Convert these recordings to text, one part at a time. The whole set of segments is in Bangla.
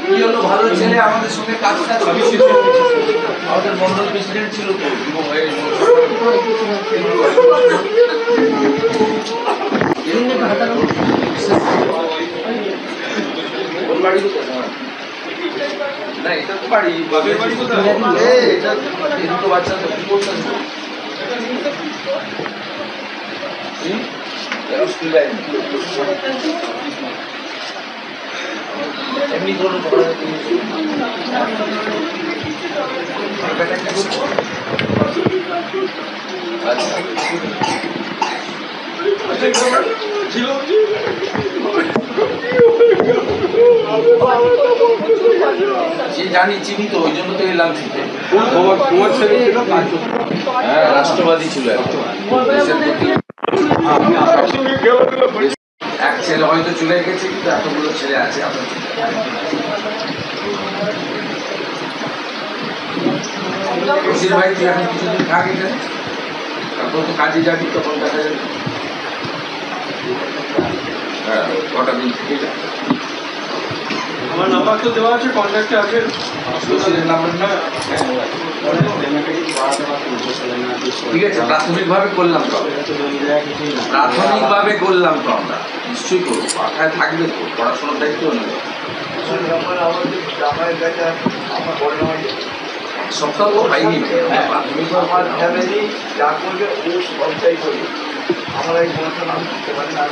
কি হলো, ভালো ছেলে, আমাদের সঙ্গে কাজ কাজ আমাদের মন্ডল প্রেসিডেন্ট ছিল তো না, এটা তো বাড়ি, বাপের বাড়ি কোথায়? এটা দুটো বাচ্চা তো কি করতে এমনি কোনো জানি, চিনি তো, ওই জন্য তো এলাম ছুটে। হ্যাঁ, রাষ্ট্রবাদী ছিল এক ছেলে হয়তো চলে গেছে, কিন্তু এতগুলো ছেলে আছে আপনার বশির ভাই। তুই এখন কিছুদিন থাক এখানে, তারপর তো কাজে যাবি, তখন দেখা যাবে। হ্যাঁ, কটা দিন থেকে যাবে। আমার নাম্বার তো দেওয়া আছে, কন্ট্যাক্টে আছে। ঠিক আছে, প্রাথমিকভাবে করলাম তো, প্রাথমিকভাবে করলাম তো আমরা, নিশ্চয়ই করবো। পাখায় থাকবে তো, পড়াশোনার দায়িত্ব নেবে। এক সপ্তাহ তো হয়নি, প্রাথমিকভাবে যা করবে ও সবটাই করবে। আমরা এই পড়াশোনা আমি করতে পারি না,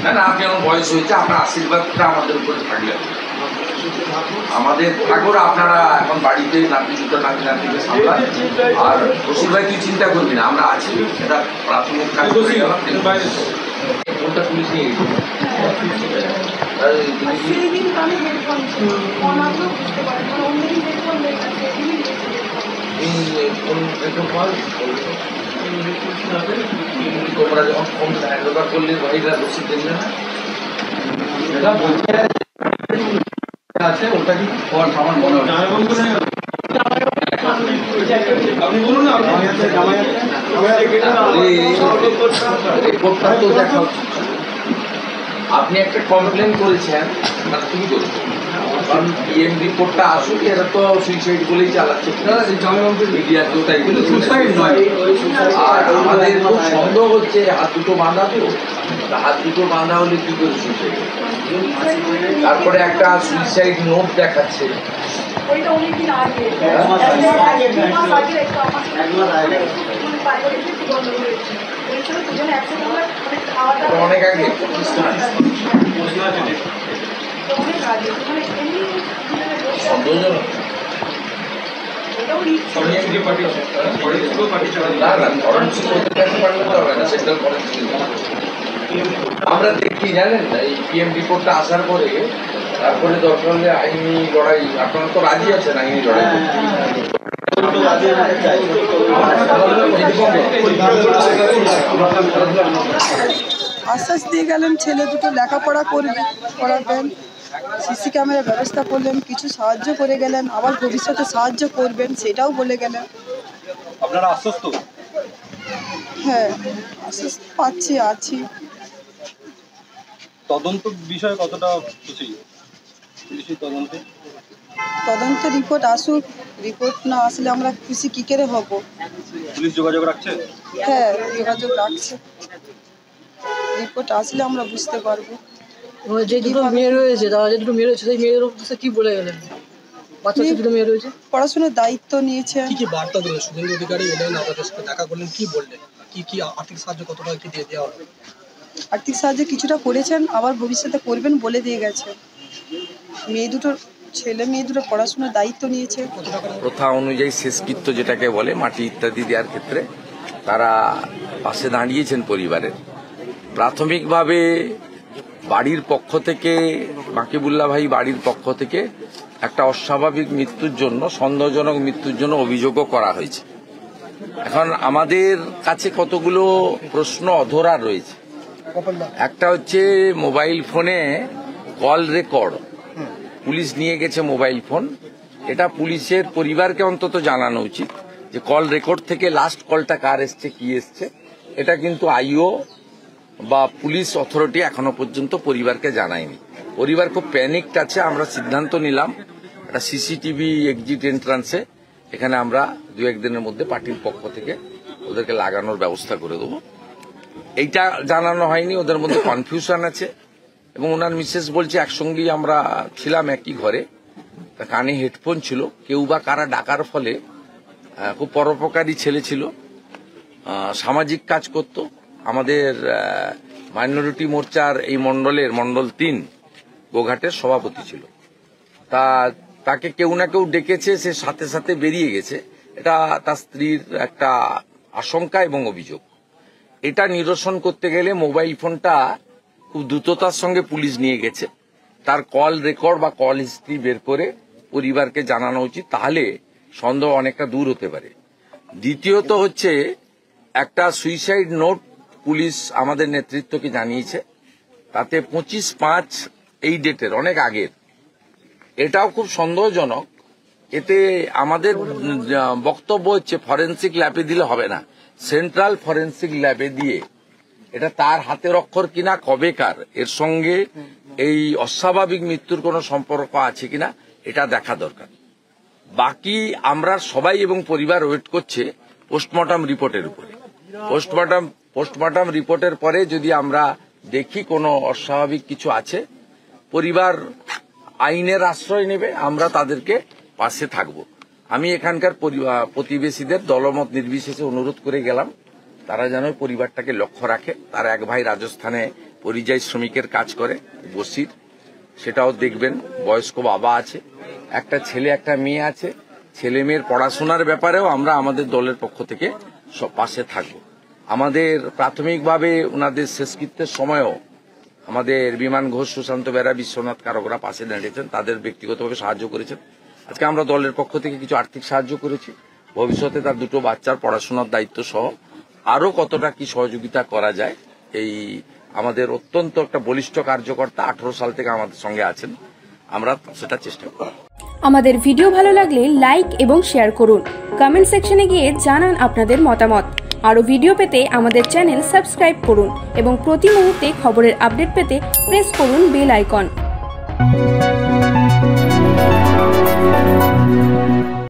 না না, আপনি আমার বয়স হয়েছে, আপনার আশীর্বাদটা আমাদের উপরে থাকলে, আমাদের ঠাকুর। আপনারা এখন বাড়িতে নাতি দুটো নাতি নাতিকে সামলান। আর বশির ভাই তুই চিন্তা করবি না, আমরা আছি। এটা প্রাথমিক কাজ করে গেলাম। কোনটা পুলিশ নিয়ে গেছে? তোমরা যখন ফোন হ্যান্ডওভার করলে ভাইরা রসিদ দেবে না, সেটা বলতে আছে। ওটা কি আমার মনে হয় আপনি বলুন না, রিপোর্টটা তো দেখা উচিত। আপনি একটা কমপ্লেন করেছেন, তুমি করেছেন, কারণ পিএম রিপোর্টটা আসুক, এরা তো সুইসাইড বলেই চালাচ্ছে মিডিয়াতেও, তাই বলে সুইসাইড নয়। আর আমাদের খুব সন্দেহ হচ্ছে হাত দুটো বাঁধা, তো হাত দুটো বাঁধা হলে কি করে সুইসাইড? তারপরে একটা সুইসাইড নোট দেখাচ্ছে। অনেক আগে সন্দেহজনক। আমরা দেখি, জানেন এই পিএম রিপোর্টটা আসার পরে, তারপরে দরকার হলে আইনি লড়াই। আপনারা তো রাজি আছেন আইনি লড়াই? আশ্বাস দিয়ে গেলেন ছেলে দুটো লেখাপড়া করাবেন, সিসি ক্যামেরার ব্যবস্থা করলেন, কিছু সাহায্য করে গেলেন, আবার ভবিষ্যতে সাহায্য করবেন সেটাও বলে গেলেন। আপনারা আশ্বস্ত? হ্যাঁ, আশ্বাস আছি। তদন্ত বিষয়ে কতটা খুশি পুলিশের তদন্তে? তদন্ত রিপোর্ট আসুক, রিপোর্ট না আসলে আমরা খুশি কী করে হব? পুলিশ যোগাযোগ রাখছে? হ্যাঁ, যোগাযোগ রাখছে। রিপোর্ট আসলে আমরা বুঝতে পারবো। যে দুটো মেয়ে রয়েছে, তারা যে দুটো মেয়ে রয়েছে, সেই মেয়েদের উদ্দেশ্যে কি বলে গেলেন? বাচ্চা দুটো মেয়ে রয়েছে, পড়াশোনার দায়িত্ব নিয়েছে। কি বার্তা দিলেন? শুভেন্দু অধিকারী এলেন, আপনাদের সাথে দেখা করলেন, কি বললেন? কি আর্থিক সাহায্য কতটা কি দিয়ে দেওয়া হবে? আর্থিক সাহায্য কিছুটা করেছেন, আবার ভবিষ্যতে করবেন বলে দিয়ে গেছে। ছেলে মেয়ে দুটো পড়াশোনার দায়িত্ব নিয়েছে। প্রথা অনুযায়ী শেষকৃত্য যেটাকে বলে, মাটি ইত্যাদি দেওয়ার ক্ষেত্রে তারা পাশে দাঁড়িয়েছেন পরিবারের। প্রাথমিকভাবে বাড়ির পক্ষ থেকে, বাকিবুল্লাহ ভাই বাড়ির পক্ষ থেকে একটা অস্বাভাবিক মৃত্যুর জন্য, সন্দেহজনক মৃত্যুর জন্য অভিযোগও করা হয়েছে। এখন আমাদের কাছে কতগুলো প্রশ্ন অধরা রয়েছে। একটা হচ্ছে মোবাইল ফোনে কল রেকর্ড, পুলিশ নিয়ে গেছে মোবাইল ফোন। এটা পুলিশের পরিবারকে অন্তত জানানো উচিত যে কল রেকর্ড থেকে লাস্ট কলটা কার এসছে কি এসছে এটা কিন্তু আইও বা পুলিশ অথরিটি এখনো পর্যন্ত পরিবারকে জানায়নি। পরিবার খুব প্যানিকড আছে। আমরা সিদ্ধান্ত নিলাম একটা সিসিটিভি এক্সিট এন্ট্রান্সে এখানে আমরা 2-1 দিনের মধ্যে পার্টির পক্ষ থেকে ওদেরকে লাগানোর ব্যবস্থা করে দেবো। এইটা জানানো হয়নি, ওদের মধ্যে কনফিউশন আছে এবং ওনার মিসেস বলছে একসঙ্গেই আমরা ছিলাম একই ঘরে, কানে হেডফোন ছিল, কেউ বা কারা ডাকার ফলে খুব পরোপকারী ছেলে ছিল, সামাজিক কাজ করত, আমাদের মাইনরিটি মোর্চার এই মন্ডলের মন্ডল 3 গোঘাটের সভাপতি ছিল। তাকে কেউ না কেউ ডেকেছে, সে সাথে সাথে বেরিয়ে গেছে। এটা তার স্ত্রীর একটা আশঙ্কা এবং অভিযোগ। এটা নিরসন করতে গেলে মোবাইল ফোনটা খুব দ্রুততার সঙ্গে পুলিশ নিয়ে গেছে। তার কল রেকর্ড বা কল হিস্ট্রি বের করে পরিবারকে জানানো উচিত, তাহলে সন্দেহ অনেকটা দূর হতে পারে। দ্বিতীয়ত হচ্ছে একটা সুইসাইড নোট পুলিশ আমাদের নেতৃত্বকে জানিয়েছে, তাতে 25/5 এই ডেটের অনেক আগের। এটাও খুব সন্দেহজনক। এতে আমাদের বক্তব্য হচ্ছে ফরেন্সিক ল্যাবে দিলে হবে না, সেন্ট্রাল ফরেন্সিক ল্যাবে দিয়ে এটা তার হাতের অক্ষর কিনা, কবেকার, এর সঙ্গে এই অস্বাভাবিক মৃত্যুর কোনো সম্পর্ক আছে কিনা এটা দেখা দরকার। বাকি আমরা সবাই এবং পরিবার ওয়েট করছে পোস্টমর্টম রিপোর্টের উপরে। পোস্টমর্টম রিপোর্টের পরে যদি আমরা দেখি কোনো অস্বাভাবিক কিছু আছে, পরিবার আইনের আশ্রয় নেবে, আমরা তাদেরকে পাশে থাকব। আমি এখানকার প্রতিবেশীদের দলমত নির্বিশেষে অনুরোধ করে গেলাম তারা যেন পরিবারটাকে লক্ষ্য রাখে। তার এক ভাই রাজস্থানে পরিযায়ী শ্রমিকের কাজ করে, বসির, সেটাও দেখবেন। বয়স্ক বাবা আছে, একটা ছেলে একটা মেয়ে আছে। ছেলে মেয়ের পড়াশোনার ব্যাপারেও আমরা আমাদের দলের পক্ষ থেকে পাশে থাকব। আমাদের প্রাথমিকভাবে ওনাদের শেষকৃত্যের সময়ও আমাদের বিমান ঘোষ, সুশান্ত বেরা, বিশ্বনাথ কারকরা পাশে দাঁড়িয়েছেন, তাদের ব্যক্তিগতভাবে সাহায্য করেছেন। আজকে আমরা দলের পক্ষ থেকে কিছু আর্থিক সাহায্য করেছি। ভবিষ্যতে তার 2 বাচ্চার পড়াশোনার দায়িত্ব সহ আরো কতটা কি সহযোগিতা করা যায়, এই আমাদের অত্যন্ত একটা বলিষ্ঠ কার্যকর্তা 18 সাল থেকে আমাদের সঙ্গে আছেন, আমরা সেটা চেষ্টা করব। আমাদের ভিডিও ভালো লাগলে লাইক এবং শেয়ার করুন। কমেন্ট সেকশনে গিয়ে জানান আপনাদের মতামত। আরো ভিডিও পেতে আমাদের চ্যানেল সাবস্ক্রাইব করুন এবং প্রতি মুহূর্তে খবরের আপডেট পেতে প্রেস করুন বেল আইকন।